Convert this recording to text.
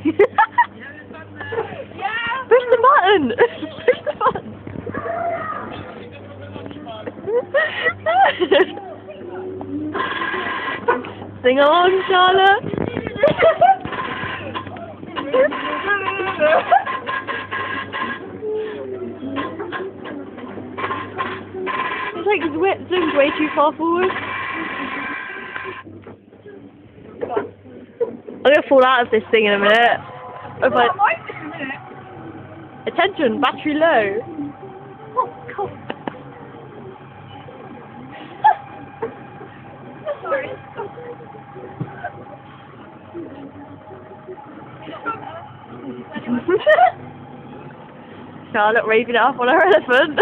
Yeah. Push the button. Push the button. Sing along, Charlotte. It's like his zoomed way too far forward. I'm gonna fall out of this thing in a minute. If I... Attention, battery low. Oh, God. Sorry. Charlotte waving it up on her elephant.